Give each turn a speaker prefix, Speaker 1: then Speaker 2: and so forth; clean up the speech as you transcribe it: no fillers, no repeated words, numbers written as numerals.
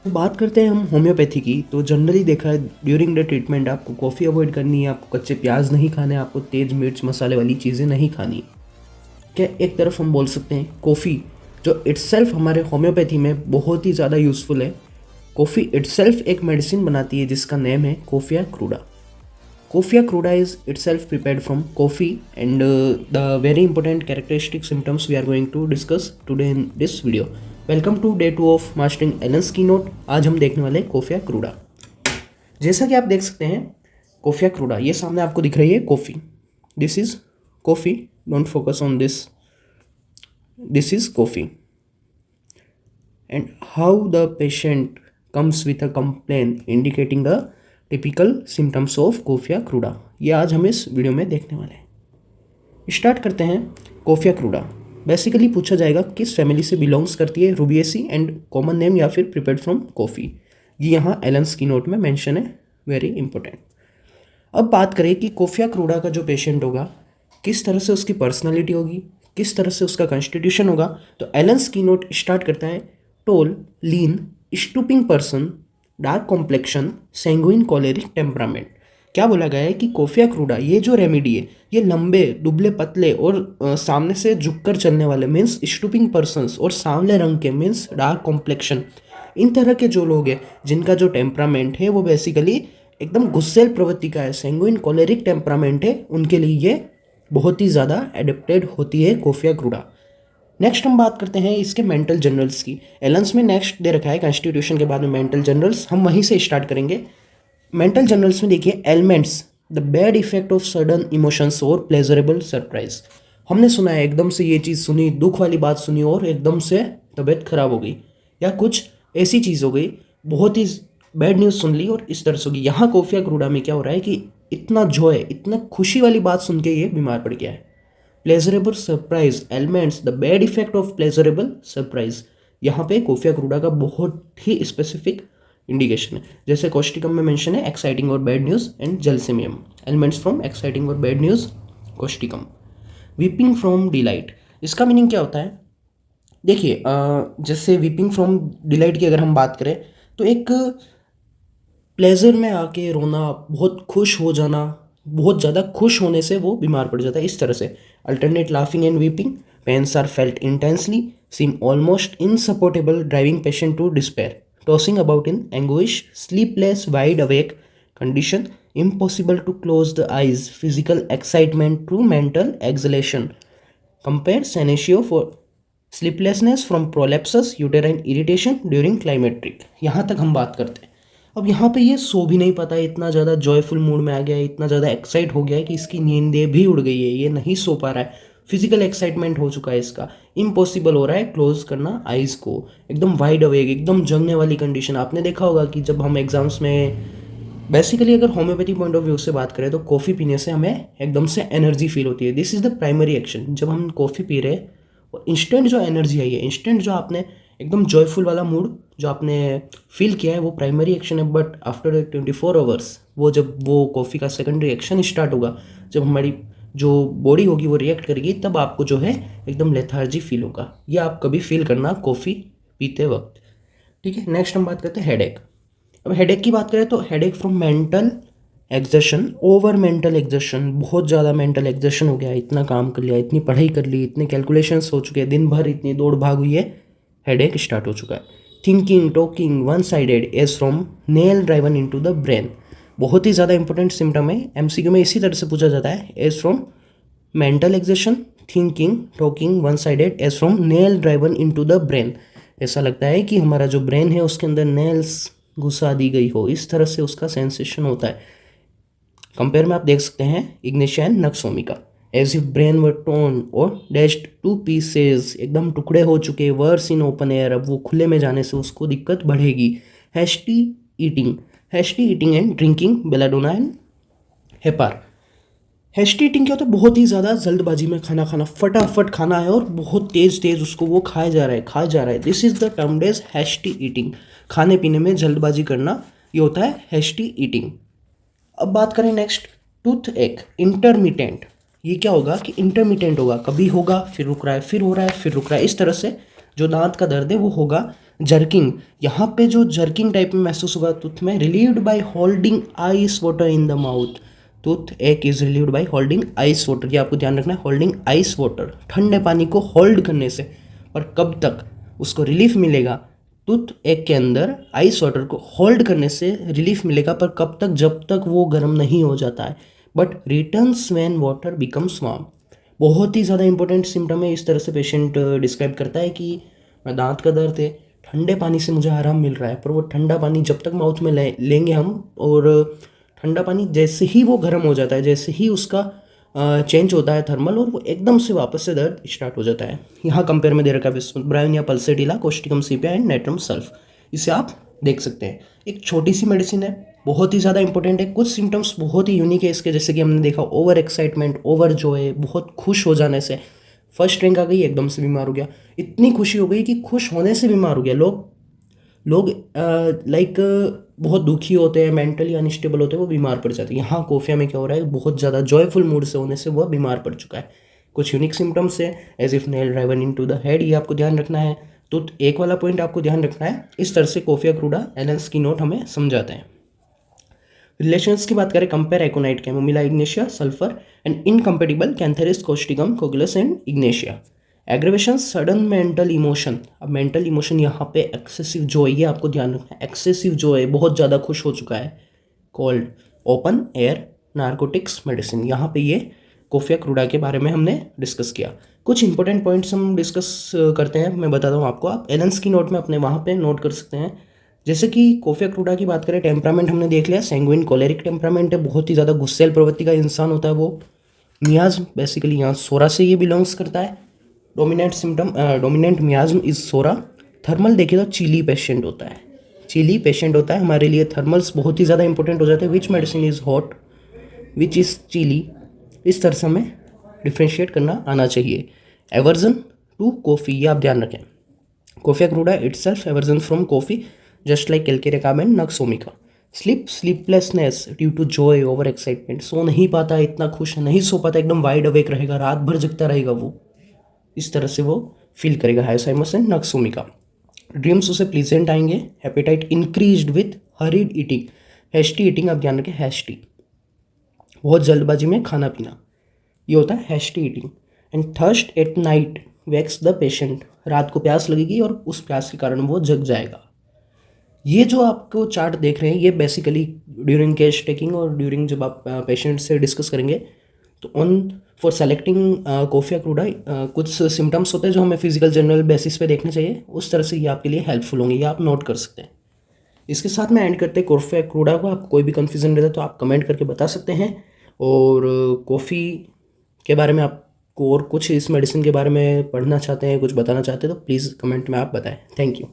Speaker 1: तो बात करते हैं हम होम्योपैथी की। तो जनरली देखा है ड्यूरिंग द ट्रीटमेंट आपको कॉफ़ी अवॉइड करनी है, आपको कच्चे प्याज नहीं खाने, आपको तेज़ मिर्च मसाले वाली चीज़ें नहीं खानी। क्या एक तरफ हम बोल सकते हैं कॉफ़ी जो इट्सेल्फ हमारे होम्योपैथी में बहुत ही ज़्यादा यूज़फुल है। कॉफ़ी इट्सेल्फ एक मेडिसिन बनाती है जिसका नेम है Coffea cruda. Coffea cruda is itself prepared from coffee, and the very important characteristic symptoms we are going to discuss today in this video. Welcome to day 2 of Mastering Allen's Keynote। आज हम देखने वाले कोफिया cruda. जैसा कि आप देख सकते हैं कोफिया क्रूडा, ये सामने आपको दिख रही है coffee. This is coffee, don't focus on this, this is coffee. And how the patient comes with a complaint indicating the typical symptoms of Coffea cruda, ये आज हम इस वीडियो में देखने वाले हैं। स्टार्ट करते हैं। कोफिया क्रूडा बेसिकली पूछा जाएगा किस फैमिली से बिलोंग्स करती है, रूबिएसी, एंड कॉमन नेम या फिर प्रिपेयर्ड फ्रॉम कॉफ़ी। ये यहाँ एलन्स की नोट में मेंशन है, वेरी इंपॉर्टेंट। अब बात करें कि कोफिया क्रूडा का जो पेशेंट होगा किस तरह से उसकी पर्सनालिटी होगी, किस तरह से उसका कॉन्स्टिट्यूशन होगा। तो एलन्स की नोट स्टार्ट करता है tall, lean, stooping person, dark complexion, sanguine choleric temperament. क्या बोला गया है कि कोफिया क्रूडा ये जो रेमेडी है ये लंबे दुबले पतले और सामने से झुककर चलने वाले मीन्स स्टूपिंग पर्सन्स और सांवले रंग के मीन्स डार्क कॉम्प्लेक्शन, इन तरह के जो लोग हैं जिनका जो टेम्परामेंट है वो बेसिकली एकदम गुस्सेल प्रवृत्ति का है, सैंगुइन कॉलेरिक टेम्परामेंट है, उनके लिए ये बहुत ही ज़्यादा एडेप्टेड होती है कोफिया क्रूडा। नेक्स्ट हम बात करते हैं इसके मेंटल जनरल्स की। एलन्स में नेक्स्ट दे रखा है कॉन्स्टिट्यूशन के बाद में मेंटल जनरल्स, हम वहीं से स्टार्ट करेंगे। मेंटल जनरल्स में देखिए elements, the bad effect of sudden emotions और प्लेजरेबल सरप्राइज। हमने सुना है एकदम से ये चीज़ सुनी, दुख वाली बात सुनी और एकदम से तबीयत खराब हो गई, या कुछ ऐसी चीज़ हो गई, बहुत ही बैड न्यूज़ सुन ली और इस तरह से होगी। यहाँ कोफिया क्रूडा में क्या हो रहा है कि इतना जॉय, इतना खुशी वाली बात सुन के ये बीमार पड़ गया है। Pleasurable surprise elements, the bad effect of pleasurable surprise, यहाँ पे कोफिया क्रूडा का बहुत ही स्पेसिफिक इंडिकेशन है। जैसे कोस्टिकम में मेंशन है एक्साइटिंग और bad news and Gelsemium, ailments from exciting और bad news Causticum. Weeping from delight, इसका मीनिंग क्या होता है? देखिए जैसे वीपिंग फ्रॉम डिलाइट की अगर हम बात करें तो एक प्लेजर में आके रोना, बहुत खुश हो जाना, बहुत ज़्यादा खुश होने से वो बीमार पड़ जाता है, इस तरह से। Alternate laughing and weeping, pains are felt intensely, seem almost insupportable, driving patient to despair, tossing about in anguish, sleepless, wide awake condition, impossible to close the eyes, physical excitement to mental exhalation. Compare Senecio for sleeplessness from prolapsus, uterine irritation during climacteric। यहाँ तक हम बात करते हैं। अब यहाँ पे ये सो भी नहीं पाता है, इतना ज़्यादा जॉयफुल मूड में आ गया है, इतना ज़्यादा एक्साइट हो गया है कि इसकी नींदें भी उड़ गई है, ये नहीं सो पा रहा है, फिजिकल एक्साइटमेंट हो चुका है इसका, इम्पॉसिबल हो रहा है क्लोज करना आइज़ को, एकदम वाइड अवेक, एकदम जगने वाली कंडीशन। आपने देखा होगा कि जब हम एग्जाम्स में बेसिकली अगर होम्योपैथी पॉइंट ऑफ व्यू से बात करें तो कॉफ़ी पीने से हमें एकदम से एनर्जी फील होती है। This is the primary action. जब हम कॉफ़ी पी रहे हैं और इंस्टेंट जो एनर्जी आई है, इंस्टेंट जो आपने एकदम जॉयफुल वाला मूड जो आपने फील किया है, वो प्राइमरी एक्शन है। बट आफ्टर 24 आवर्स वो जब वो कॉफ़ी का सेकेंडरी एक्शन स्टार्ट होगा, जब हमारी जो बॉडी होगी वो रिएक्ट करेगी, तब आपको जो है एकदम लेथार्जी फील होगा। ये आप कभी फील करना कॉफ़ी पीते वक्त, ठीक है। नेक्स्ट हम बात करते हैं हेडेक। अब हेडेक की बात करें तो headache from mental exertion, over mental exertion, बहुत ज़्यादा मेंटल एग्जर्शन हो गया, इतना काम कर लिया, इतनी पढ़ाई कर ली, इतने कैलकुलेशंस हो चुके हैं, दिन भर इतनी दौड़ भाग हुई है, हेडेक स्टार्ट हो चुका है। Thinking, talking one sided as from nail driven into the brain, बहुत ही ज़्यादा इंपॉर्टेंट सिम्टम है, एमसीक्यू में इसी तरह से पूछा जाता है। As from mental exertion, thinking, talking one sided as from nail driven into the brain, ऐसा लगता है कि हमारा जो ब्रेन है उसके अंदर नेल्स घुसा दी गई हो, इस तरह से उसका सेंसेशन होता है। कंपेयर में आप देख सकते हैं इग्निशिया एंड नक्सोमी का, as if brain were torn और डैश्ड टू पीसेस, एकदम टुकड़े हो चुके, वर्स इन ओपन एयर, अब वो खुले में जाने से उसको दिक्कत बढ़ेगी। Hasty eating, hasty eating and drinking Belladonna and Hepar. Hasty eating क्या होता है? बहुत ही ज़्यादा जल्दबाजी में खाना खाना, फटाफट खाना है और बहुत तेज़ तेज़ उसको वो खाया जा रहा है। This is the termed as hasty eating. खाने पीने में जल्दबाजी करना, ये होता है हैस्टी ईटिंग। अब बात करें नेक्स्ट, टूथ एक, इंटरमिटेंट। ये क्या होगा कि इंटरमिटेंट होगा, कभी होगा फिर रुक रहा है, फिर हो रहा है फिर रुक रहा है, इस तरह से जो दांत का दर्द है वो होगा जर्किंग, यहाँ पे जो जर्किंग टाइप में महसूस होगा टूथ में, relieved by holding ice water in the mouth. Toothache is relieved by holding ice water, ये आपको ध्यान रखना है, होल्डिंग आइस वाटर, ठंडे पानी को होल्ड करने से। पर कब तक उसको रिलीफ मिलेगा? टूथ एक के अंदर आइस वाटर को होल्ड करने से रिलीफ मिलेगा, पर कब तक? जब तक वो गर्म नहीं हो जाता है। But returns when water becomes warm, बहुत ही ज़्यादा इंपॉर्टेंट सिम्टम है। इस तरह से पेशेंट डिस्क्राइब करता है कि मैं दांत का दर्द है, ठंडे पानी से मुझे आराम मिल रहा है, पर वो ठंडा पानी जब तक माउथ में लेंगे हम, और ठंडा पानी जैसे ही वो गर्म हो जाता है, जैसे ही उसका चेंज होता है थर्मल, और वो एकदम से वापस से दर्द स्टार्ट हो जाता है। यहाँ कंपेयर में दे रखा है विस्मुथ ब्रायोन या Pulsatilla, Causticum Sepia and Natrum Sulph, इसे आप देख सकते हैं। एक छोटी सी मेडिसिन है, बहुत ही ज़्यादा इंपॉर्टेंट है। कुछ सिम्टम्स बहुत ही यूनिक है इसके, जैसे कि हमने देखा ओवर एक्साइटमेंट, ओवर जॉय, बहुत खुश हो जाने से, फर्स्ट रैंक आ गई एकदम से बीमार हो गया, इतनी खुशी हो गई कि खुश होने से बीमार हो गया। लोग लाइक बहुत दुखी होते हैं, मेंटली अनस्टेबल होते हैं, वो बीमार पड़ जाते हैं। यहाँ कोफिया में क्या हो रहा है, बहुत ज़्यादा जॉयफुल मूड से होने से वह बीमार पड़ चुका है। कुछ यूनिक सिम्टम्स है, as if nail driven into the head, ये आपको ध्यान रखना है। तो एक वाला पॉइंट आपको ध्यान रखना है। इस तरह से कोफिया क्रूडा एलेंस की नोट हमें समझाते हैं। रिलेशंस की बात करें, compare Aconite Chamomilla Ignatia Sulphur and incompatible Cantharis Causticum Cocculus and Ignatia. Aggravation, sudden mental emotion. अब मेंटल इमोशन यहाँ पे एक्सेसिव जॉय, ये आपको ध्यान रखना है, एक्सेसिव जॉय, बहुत ज़्यादा खुश हो चुका है। Cold, open air, narcotics, medicine, यहाँ पे ये कोफिया क्रूडा के बारे में हमने डिस्कस किया। कुछ इंपॉर्टेंट पॉइंट्स हम डिस्कस करते हैं, मैं बताता हूँ आपको। आप एलेंस की नोट में अपने वहाँ पे नोट कर सकते हैं। जैसे कि कोफिया क्रूडा की बात करें, टेम्परामेंट हमने देख लिया, सैंग्विन कोलेरिक टेम्परामेंट है, बहुत ही ज़्यादा गुस्सैल प्रवृत्ति का इंसान होता है वो। मियाज्म, बेसिकली यहाँ सोरा से ये बिलोंग्स करता है। Dominant miasm is psora. Thermal देखें तो चिली पेशेंट होता है, चिली पेशेंट होता है। हमारे लिए थर्मल्स बहुत ही ज़्यादा इंपॉर्टेंट हो जाते हैं। Which medicine is hot, which is chilly, इस तरह से हमें डिफ्रेंशिएट करना आना चाहिए। एवर्जन टू कॉफ़ी, ये आप ध्यान रखें। Coffea cruda itself aversion from coffee, just like Calcarea carb and Nux vomica. Sleeplessness due to joy, over excitement, सो नहीं पाता, इतना खुश नहीं सो पाता, एकदम वाइड अवेक रहेगा, रात भर जगता रहेगा वो, इस तरह से वो फील करेगा। Hyoscyamus and Nux vomica. ड्रीम्स उसे प्लीजेंट आएंगे। Appetite increased with hurried eating, hasty eating, आप ध्यान रखें, हैस्टी, बहुत जल्दबाजी में खाना पीना, ये होता है hasty eating. And thirst at night wakes the patient, रात को प्यास लगेगी और उस प्यास के कारण वो जग जाएगा। ये जो आपको चार्ट देख रहे हैं, ये बेसिकली ड्यूरिंग केस टेकिंग और ड्यूरिंग जब आप पेशेंट से डिस्कस करेंगे तो ऑन फॉर सेलेक्टिंग कोफिया क्रूडा कुछ सिम्टम्स होते हैं जो हमें फिजिकल जनरल बेसिस पे देखने चाहिए, उस तरह से ये आपके लिए हेल्पफुल होंगे, ये आप नोट कर सकते हैं। इसके साथ में एंड करते हैं कोफिया क्रूडा को। आपको कोई भी कन्फ्यूजन रहता है तो आप कमेंट करके बता सकते हैं, और कॉफ़ी के बारे में आपको और कुछ इस मेडिसिन के बारे में पढ़ना चाहते हैं, कुछ बताना चाहते हैं तो प्लीज़ कमेंट में आप बताएं। Thank you.